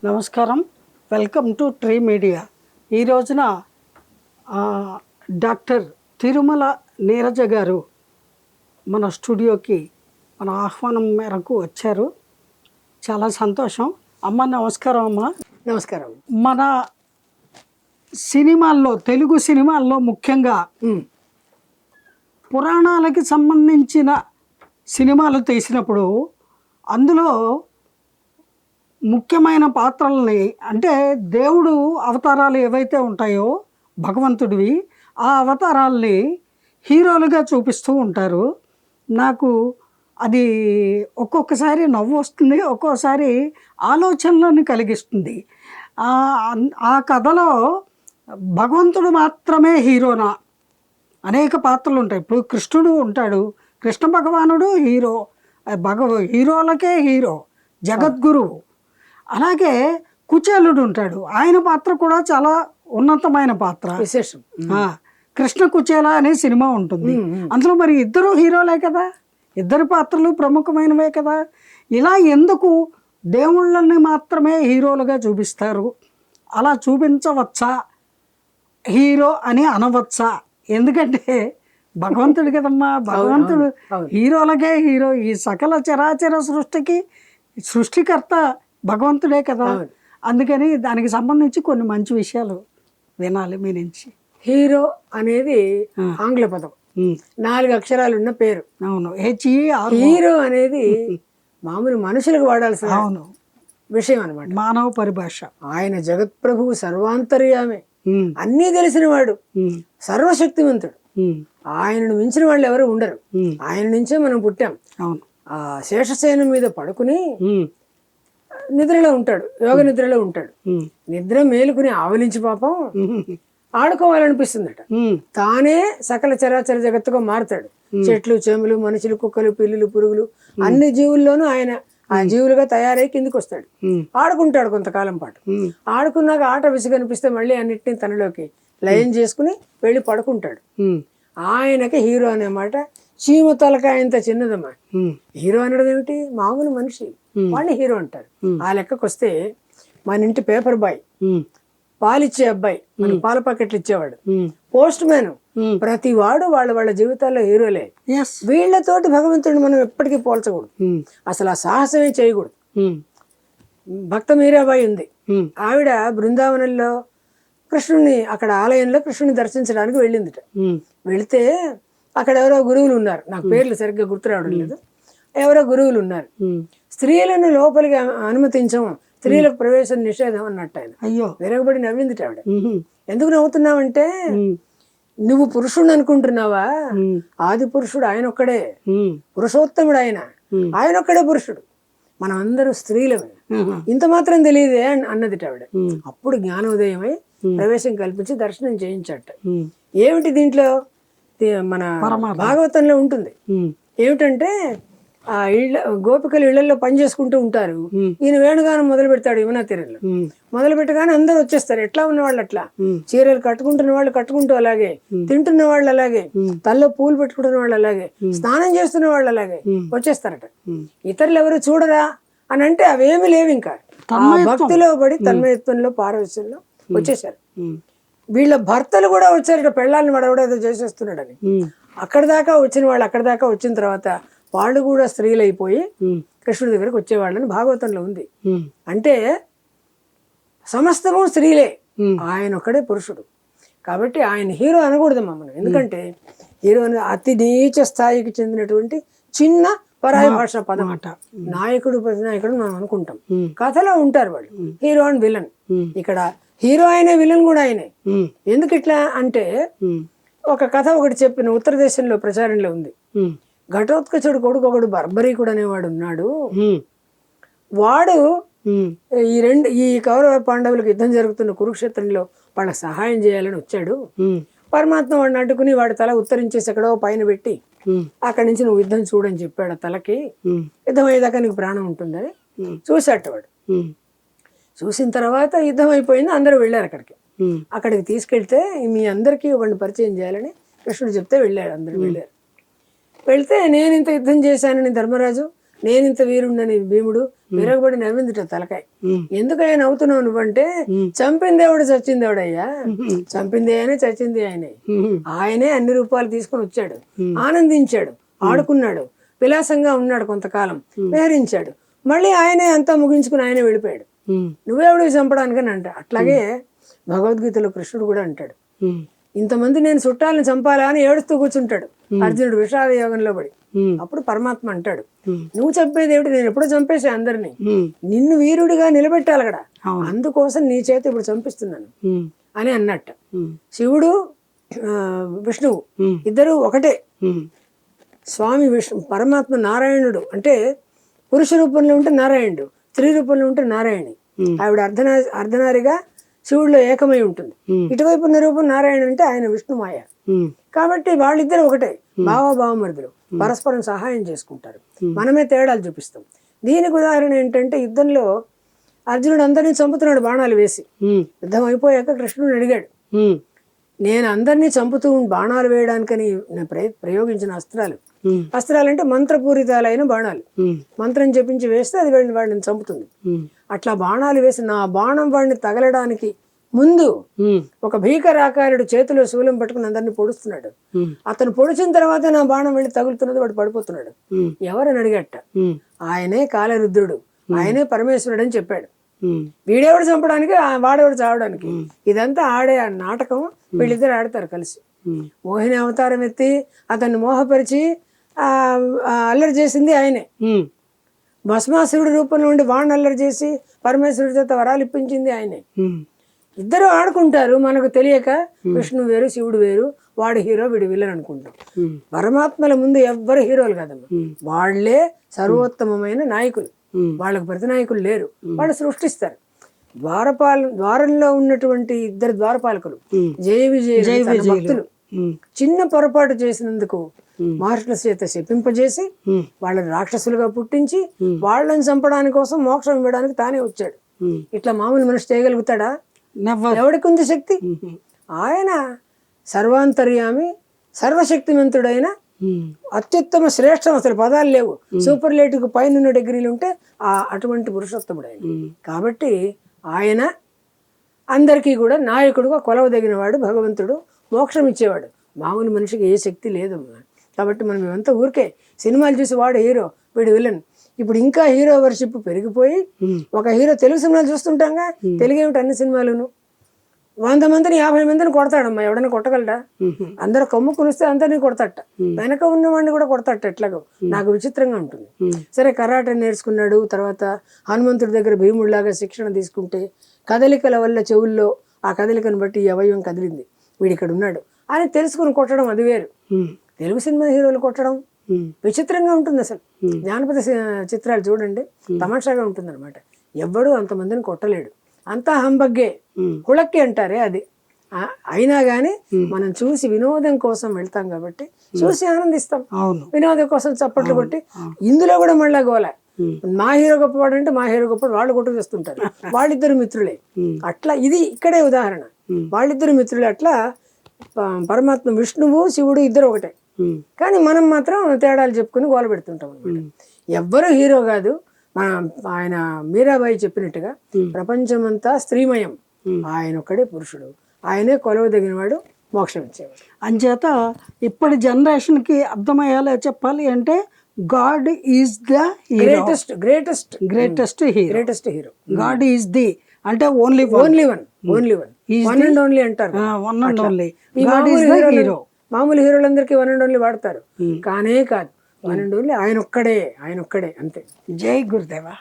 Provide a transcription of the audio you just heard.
నమస్కారం, welcome to tree media. ఈ రోజున డాక్టర్ తిరుమల నీరజ గారు మన స్టూడియోకి మన ఆహ్వానం మేరకు వచ్చారు. చాలా సంతోషం. అమ్మ నమస్కారం. అమ్మ నమస్కారం. మన సినిమాల్లో, తెలుగు సినిమాల్లో ముఖ్యంగా పురాణాలకి సంబంధించిన సినిమాలు తీసినప్పుడు అందులో ముఖ్యమైన పాత్రల్ని, అంటే దేవుడు అవతారాలు ఏవైతే ఉంటాయో భగవంతుడివి, ఆ అవతారాల్ని హీరోలుగా చూపిస్తూ ఉంటారు. నాకు అది ఒక్కొక్కసారి నవ్వు వస్తుంది, ఒక్కోసారి ఆలోచనలను కలిగిస్తుంది. ఆ కథలో భగవంతుడు మాత్రమే హీరోనా? అనేక పాత్రలు ఉంటాయి. ఇప్పుడు కృష్ణుడు ఉంటాడు, కృష్ణ భగవానుడు హీరో, హీరోలకే హీరో, జగద్గురువు. అలాగే కుచేలుడు ఉంటాడు, ఆయన పాత్ర కూడా చాలా ఉన్నతమైన పాత్ర, విశేషం. కృష్ణ కుచేల అనే సినిమా ఉంటుంది. అందులో మరి ఇద్దరు హీరోలే కదా, ఇద్దరు పాత్రలు ప్రముఖమైనవే కదా. ఇలా ఎందుకు దేవుళ్ళని మాత్రమే హీరోలుగా చూపిస్తారు? అలా చూపించవచ్చా? హీరో అని అనవచ్చా? ఎందుకంటే భగవంతుడు కదమ్మా, భగవంతుడు హీరోలకే హీరో. ఈ సకల చరాచర సృష్టికి సృష్టికర్త భగవంతుడే కదా. అందుకని దానికి సంబంధించి కొన్ని మంచి విషయాలు వినాలి మీ నుంచి. హీరో అనేది ఆంగ్ల పదం, 4 అక్షరాలు ఉన్న పేరు. అవును. హీరో అనేది మామూలు మనుషులకు వాడాల్సిన విషయం అన్నమాట, మానవ పరిభాష. ఆయన జగత్ప్రభువు, సర్వాంతర్యామి, అన్నీ తెలిసిన వాడు, సర్వశక్తివంతుడు. ఆయనను మించిన వాళ్ళు ఎవరు ఉండరు. ఆయన నుంచే మనం పుట్టాం. అవును. ఆ శేషశయనం మీద పడుకుని నిద్రలో ఉంటాడు, యోగ నిద్రలో ఉంటాడు. నిద్ర మేలుకుని ఆవలించి పాపం ఆడుకోవాలనిపిస్తుందట. తానే సకల చరాచర జగత్తుగా మారుతాడు. చెట్లు, చెములు, మనుషులు, కుక్కలు, పిల్లులు, పురుగులు, అన్ని జీవుల్లోనూ ఆయన ఆ జీవులుగా తయారై కిందికి వస్తాడు. ఆడుకుంటాడు కొంతకాలం పాటు. ఆడుకున్నాక ఆట విసుగనిపిస్తే మళ్ళీ అన్నిటినీ తనలోకి లయం చేసుకుని వెళ్ళి పడుకుంటాడు. ఆయనకి హీరో అనే మాట చీమ తలకాయంత చిన్నదమ్మా. హీరో అనడం ఏమిటి? మామూలు మనిషి, వాడిని హీరో అంటారు. ఆ లెక్కకు వస్తే మన ఇంటి పేపర్ బాయ్, పాలిచ్చే అబ్బాయి, మన పాల ప్యాకెట్లు ఇచ్చేవాడు, పోస్ట్ మ్యాన్, ప్రతి వాడు వాళ్ళ జీవితాల్లో హీరోలే. వీళ్లతోటి భగవంతుడిని మనం ఎప్పటికీ పోల్చకూడదు, అసలు ఆ సాహసమే చేయకూడదు. భక్త మీరాబాయి ఉంది, ఆవిడ బృందావనంలో కృష్ణుని, అక్కడ ఆలయంలో కృష్ణుని దర్శించడానికి వెళ్ళిందిట. వెళితే అక్కడ ఎవరో గురువులు ఉన్నారు, నాకు పేర్లు సరిగ్గా గుర్తు రావడం లేదు. ఎవరో గురువులు ఉన్నారు. స్త్రీలను లోపలికి అనుమతించం, స్త్రీలకు ప్రవేశం నిషేధం అన్నట్టు ఆయన. అయ్యో, విరగబడి నవ్వింది ఆవిడ. ఎందుకు నవ్వుతున్నావంటే, నువ్వు పురుషుడు అనుకుంటున్నావా? ఆది పురుషుడు ఆయన ఒక్కడే, పురుషోత్తముడు ఆయన, ఆయన ఒక్కడే పురుషుడు, మనం అందరూ స్త్రీలమే, ఇంత మాత్రం తెలియదే అన్నది ఆవిడ. అప్పుడు జ్ఞానోదయమై ప్రవేశం కల్పించి దర్శనం చేయించట. ఏమిటి దీంట్లో మన భాగవతంలో ఉంటుంది ఏమిటంటే, ఆ గోపికలు ఇళ్లలో పని చేసుకుంటూ ఉంటారు. ఈయన వేణుగానం మొదలు పెడతాడు యమునా తీరంలో. మొదలు పెట్టగానే అందరూ వచ్చేస్తారు, ఎట్లా ఉన్న వాళ్ళు అట్లా, చీరలు కట్టుకుంటున్న వాళ్ళు కట్టుకుంటూ అలాగే, తింటున్న వాళ్ళు అలాగే, తల్లో పూలు పెట్టుకుంటున్న వాళ్ళు అలాగే, స్నానం చేస్తున్న వాళ్ళు అలాగే వచ్చేస్తారట. ఇతరులు ఎవరు చూడరా అని అంటే అవేమి లేవు. ఇంకా భక్తిలో పడి తన్మయత్వంలో పారవశ్యంలో వచ్చేసారు. వీళ్ళ భర్తలు కూడా వచ్చారట, పెళ్ళాలని వాడు ఏదో చేసేస్తున్నాడని. అక్కడి దాకా వచ్చిన వాళ్ళు, అక్కడి దాకా వచ్చిన తర్వాత వాళ్ళు కూడా స్త్రీలు అయిపోయి కృష్ణుడి దగ్గరకు వచ్చేవాళ్ళని భాగవతంలో ఉంది. అంటే సమస్తము స్త్రీలే, ఆయన ఒక్కడే పురుషుడు. కాబట్టి ఆయన హీరో అనకూడదమ్మా మనం. ఎందుకంటే హీరో అనేది అతి నీచ స్థాయికి చెందినటువంటి చిన్న పరాయి భాష పదం అట. నాయకుడు, ప్రతినాయకుడు మనం అనుకుంటాం, కథలో ఉంటారు వాళ్ళు హీరో అండ్ విలన్. ఇక్కడ హీరో అయినే, విలన్ కూడా ఆయనే. ఎందుకు ఇట్లా అంటే, ఒక కథ ఒకటి చెప్పిన ఉత్తర దేశంలో ప్రచారంలో ఉంది. ఘటోత్కచుడు కొడుకు ఒకడు బర్బరీకుడు అనేవాడు ఉన్నాడు. వాడు ఈ కౌరవ పాండవులకు యుద్ధం జరుగుతున్న కురుక్షేత్రంలో వాళ్ళకి సహాయం చేయాలని వచ్చాడు. పరమాత్మ వాడిని అడ్డుకుని వాడి తల ఉత్తరించేసి ఎక్కడో పైన పెట్టి అక్కడి నుంచి నువ్వు యుద్ధం చూడని చెప్పాడు. తలకి యుద్ధం అయ్యేదాకా నీకు ప్రాణం ఉంటుందని చూసాట వాడు. చూసిన తర్వాత యుద్ధం అయిపోయింది, అందరూ వెళ్ళారు అక్కడికి. అక్కడికి తీసుకెళ్తే మీ అందరికీ ఒకరిని పరిచయం చేయాలని కృష్ణుడు చెప్తే వెళ్ళాడు. అందరూ వెళ్ళారు. వెళ్తే నేను ఇంత యుద్ధం చేశానని ధర్మరాజు నేనింత వీరుండని భీముడు విరగబడి నవ్విందిట తలకాయ. ఎందుకయ్యా నవ్వుతున్నావు నువ్వంటే, చంపిందేవుడు చచ్చిందేవుడయ్యా, చంపింది ఆయనే చచ్చింది ఆయనే. ఆయనే అన్ని రూపాలు తీసుకొని వచ్చాడు, ఆనందించాడు, ఆడుకున్నాడు, విలాసంగా ఉన్నాడు, కొంతకాలం విహరించాడు, మళ్ళీ ఆయనే అంతా ముగించుకుని ఆయనే వెళ్ళిపోయాడు. నువ్వెవడివి చంపడానికని అంట. అట్లాగే భగవద్గీతలో కృష్ణుడు కూడా అంటాడు, ఇంతమంది నేను చుట్టాలను చంపాలా అని ఏడుస్తూ కూర్చుంటాడు అర్జునుడు విషాద యోగంలో పడి. అప్పుడు పరమాత్మ అంటాడు, నువ్వు చంపేది ఏమిటి, నేను ఎప్పుడో చంపేసా అందరినీ, నిన్ను వీరుడిగా నిలబెట్టాలి కదా, అందుకోసం నీ చేత ఇప్పుడు చంపిస్తున్నాను అని అన్నట్ట. శివుడు విష్ణువు ఇద్దరు ఒకటే. స్వామి పరమాత్మ నారాయణుడు అంటే పురుష రూపంలో ఉంటే నారాయణుడు, స్త్రీ రూపంలో ఉంటే నారాయణి. ఆవిడ అర్ధనారిగా శివుడిలో ఏకమై ఉంటుంది. ఇటువైపు ఉన్న రూపం నారాయణ అంటే ఆయన విష్ణుమాయ. కాబట్టి వాళ్ళిద్దరు ఒకటే, భావమరుదులు, పరస్పరం సహాయం చేసుకుంటారు. మనమే తేడాలు చూపిస్తాం. దీనికి ఉదాహరణ ఏంటంటే, యుద్ధంలో అర్జునుడు అందరినీ చంపుతున్నాడు బాణాలు వేసి. యుద్ధం అయిపోయాక కృష్ణుడు అడిగాడు, నేను అందరినీ చంపుతూ బాణాలు వేయడానికని ప్రయోగించిన అస్త్రాలంటే మంత్రపూరితాలైన బాణాలు, మంత్రం చెప్పించి వేస్తే అది వాళ్ళని చంపుతుంది. అట్లా బాణాలు వేసి నా బాణం వాడిని తగలడానికి ముందు ఒక భీకరాకారుడు చేతిలో శూలం పట్టుకుని అందరినీ పొడుస్తున్నాడు. అతను పొడిచిన తర్వాత నా బాణం వెళ్ళి తగులుతున్నది, వాడు పడిపోతున్నాడు. ఎవరని అడిగట, ఆయనే కాలరుద్రుడు, ఆయనే పరమేశ్వరుడు అని చెప్పాడు. వీడెవడు చంపడానికి, వాడెవడు చావడానికి. ఇదంతా ఆడే ఆ నాటకం వీళ్ళిద్దరు ఆడతారు కలిసి. మోహిని అవతారం ఎత్తి అతన్ని మోహపరిచి అల్లరి చేసింది ఆయనే. భస్మాసురుడి రూపంలో ఉండి వాడిని అల్లరి చేసి పరమేశ్వరుడి చేత వరాలు ఇప్పించింది ఆయనే. ఇద్దరు ఆడుకుంటారు, మనకు తెలియక విష్ణు వేరు శివుడు వేరు, వాడు హీరో వీడు విలన్ అనుకుంటాం. పరమాత్మల ముందు ఎవ్వరు హీరోలు కదమ్మా, వాళ్లే సర్వోత్తమమైన నాయకులు. వాళ్ళకు ప్రతినాయకులు లేరు, వాళ్ళు సృష్టిస్తారు. ద్వారంలో ఉన్నటువంటి ఇద్దరు ద్వారపాలకులు జయ విజయ భక్తులు చిన్న పొరపాటు చేసినందుకు మహర్షుల చేత శపింపజేసి వాళ్ళని రాక్షసులుగా పుట్టించి వాళ్ళని చంపడానికి కోసం మోక్షం ఇవ్వడానికి తానే వచ్చాడు. ఇట్లా మామూలు మనిషి చేయగలుగుతాడా? ఎవడికి ఉంది శక్తి? ఆయన సర్వాంతర్యామి, సర్వశక్తిమంతుడైన అత్యుత్తమ శ్రేష్టం, అసలు పదాలు లేవు, సూపర్లేటివ్ పైన డిగ్రీలు ఉంటే అటువంటి పురుషోత్తముడు ఆయన. కాబట్టి ఆయన అందరికీ కూడా నాయకుడుగా కొలవదగిన వాడు, భగవంతుడు, మోక్షం ఇచ్చేవాడు. మామూలు మనిషికి ఏ శక్తి లేదమ్మా. కాబట్టి మనం ఇవంతా ఊరికే సినిమాలు చూసి వాడు హీరో వీడు విలన్. ఇప్పుడు ఇంకా హీరో వర్షిప్ పెరిగిపోయి ఒక హీరో తెలుగు సినిమాలు చూస్తుంటాంగా, తెలుగు ఏమిటి అన్ని సినిమాలును 100 మందిని 50 మందిని కొడతాడమ్మా. ఎవడన్నా కొట్టగలడా? అందరూ కొమ్ము కునిస్తే అందరినీ కొడతాట, వెనక ఉన్నవాడిని కూడా కొడతాట. ఎట్లాగో నాకు విచిత్రంగా ఉంటుంది. సరే కరాటే నేర్చుకున్నాడు, తర్వాత హనుమంతుడి దగ్గర భీముడిలాగా శిక్షణ తీసుకుంటే కదలికల వల్ల చెవుల్లో ఆ కదలికను బట్టి ఈ అవయవం కదిలింది, వీడు ఇక్కడ ఉన్నాడు అని తెలుసుకుని కొట్టడం అది వేరు. తెలుగు సినిమా హీరోలు కొట్టడం విచిత్రంగా ఉంటుంది. అసలు జానపద చిత్రాలు చూడండి, తమాషాగా ఉంటుంది అనమాట. ఎవ్వడూ అంతమందిని కొట్టలేడు, అంతా హంబగ్గే, హుళక్కి అంటారే అది. అయినా కానీ మనం చూసి వినోదం కోసం వెళ్తాం కాబట్టి చూసి ఆనందిస్తాం. వినోదం కోసం చప్పట్లు కొట్టి ఇందులో కూడా మళ్ళా గోల, మా హీరో గొప్పవాడు అంటే మా హీరో గొప్పవాడు, వాళ్ళు కొట్టు చేస్తుంటారు. వాళ్ళిద్దరు మిత్రులే. అట్లా ఇది ఇక్కడే ఉదాహరణ, వాళ్ళిద్దరు మిత్రులే. అట్లా పరమాత్మ విష్ణువు శివుడు ఇద్దరు ఒకటే, కానీ మనం మాత్రం తేడాలు చెప్పుకుని గోల పెడుతుంటాం అనమాట. ఎవ్వరూ హీరో కాదు. ఆయన మీరాబాయి చెప్పినట్టుగా ప్రపంచమంతా స్త్రీమయం, ఆయన ఒక్కడే పురుషుడు, ఆయనే కొలవదగిన వాడు, మోక్షం ఇచ్చేవాడు. అంచేత ఇప్పటి జనరేషన్కి అర్థమయ్యేలా చెప్పాలి అంటే God is the greatest hero. God is the అంటే ఓన్లీ వన్ అండ్ ఓన్లీ అంటారు. మామూలు హీరోలందరికీ వన్ అండ్ ఓన్లీ వాడతారు, కానే కాదు. వన్ అండ్ ఓన్లీ ఆయన ఒక్కడే అంతే. జై గురుదేవా.